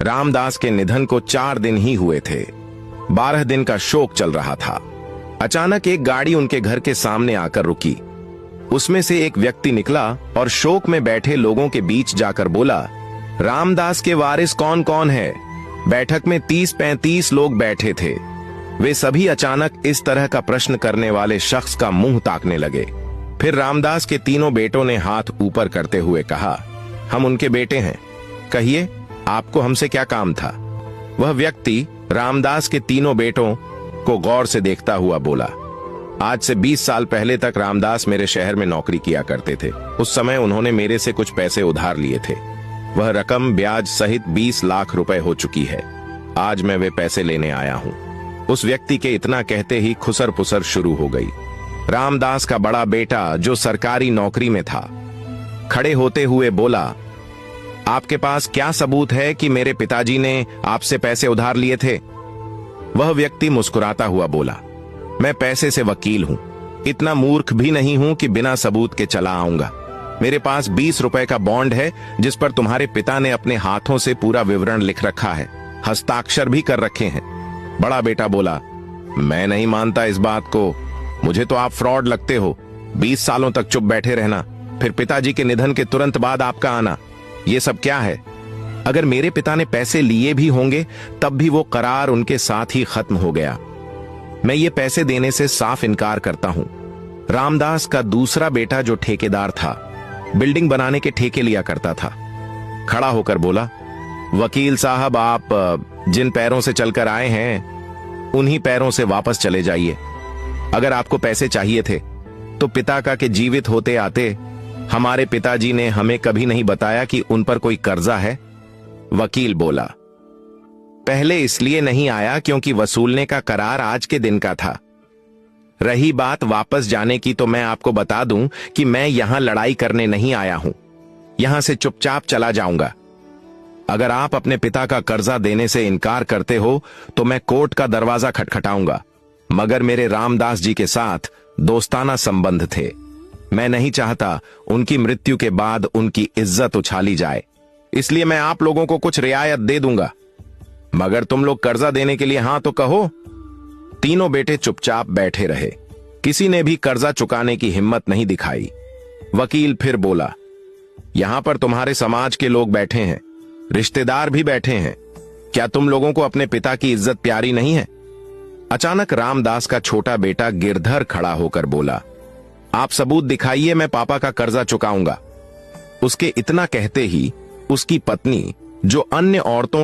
रामदास के निधन को 4 दिन ही हुए थे। 12 दिन का शोक चल रहा था। अचानक एक गाड़ी उनके घर के सामने आकर रुकी। उसमें से एक व्यक्ति निकला और शोक में बैठे लोगों के बीच जाकर बोला, रामदास के वारिस कौन कौन है? बैठक में 30-35 लोग बैठे थे। वे सभी अचानक इस तरह का प्रश्न करने वाले शख्स का मुंह ताकने लगे। फिर रामदास के तीनों बेटों ने हाथ ऊपर करते हुए कहा, हम उनके बेटे हैं, कहिए आपको हमसे क्या काम था? वह व्यक्ति रामदास के तीनों बेटों को गौर से देखता हुआ बोला, आज से 20 साल पहले तक रामदास मेरे शहर में नौकरी किया करते थे। उस समय उन्होंने मेरे से कुछ पैसे उधार लिए थे। वह रकम ब्याज सहित 20 लाख रुपए हो चुकी है। आज मैं वे पैसे लेने आया हूं। उस व्यक्ति के इतना कहते ही खुसर पुसर शुरू हो गई। रामदास का बड़ा बेटा जो सरकारी नौकरी में था, खड़े होते हुए बोला, आपके पास क्या सबूत है कि मेरे पिताजी ने आपसे पैसे उधार लिए थे? वह व्यक्ति मुस्कुराता हुआ बोला, मैं पैसे से वकील हूं, इतना मूर्ख भी नहीं हूं कि बिना सबूत के चला आऊंगा। मेरे पास 20 रुपए का बॉन्ड है जिस पर तुम्हारे पिता ने अपने हाथों से पूरा विवरण लिख रखा है, हस्ताक्षर भी कर रखे हैं। बड़ा बेटा बोला, मैं नहीं मानता इस बात को, मुझे तो आप फ्रॉड लगते हो। 20 सालों तक चुप बैठे रहना, फिर पिताजी के निधन के तुरंत बाद आपका आना, ये सब क्या है? अगर मेरे पिता ने पैसे लिए भी होंगे तब भी वो करार उनके साथ ही खत्म हो गया। मैं ये पैसे देने से साफ इनकार करता हूं। रामदास का दूसरा बेटा जो ठेकेदार था, बिल्डिंग बनाने के ठेके लिया करता था, खड़ा होकर बोला, वकील साहब आप जिन पैरों से चलकर आए हैं उन्हीं पैरों से वापस चले जाइए। अगर आपको पैसे चाहिए थे तो पिता का के जीवित होते आते। हमारे पिताजी ने हमें कभी नहीं बताया कि उन पर कोई कर्जा है। वकील बोला, पहले इसलिए नहीं आया क्योंकि वसूलने का करार आज के दिन का था। रही बात वापस जाने की, तो मैं आपको बता दूं कि मैं यहां लड़ाई करने नहीं आया हूं, यहां से चुपचाप चला जाऊंगा। अगर आप अपने पिता का कर्जा देने से इनकार करते हो तो मैं कोर्ट का दरवाजा खटखटाऊंगा, मगर मेरे रामदास जी के साथ दोस्ताना संबंध थे। मैं नहीं चाहता उनकी मृत्यु के बाद उनकी इज्जत उछाली जाए, इसलिए मैं आप लोगों को कुछ रियायत दे दूंगा, मगर तुम लोग कर्जा देने के लिए हां तो कहो। तीनों बेटे चुपचाप बैठे रहे, किसी ने भी कर्जा चुकाने की हिम्मत नहीं दिखाई। वकील फिर बोला, यहां पर तुम्हारे समाज के लोग बैठे हैं, रिश्तेदार भी बैठे हैं, क्या तुम लोगों को अपने पिता की इज्जत प्यारी नहीं है? अचानक रामदास का छोटा बेटा गिरधर खड़ा होकर बोला, आप सबूत दिखाइए, मैं पापा का कर्जा चुकाऊंगा। उसके इतना कहते ही उसकी पत्नी, जो अन्य औरतों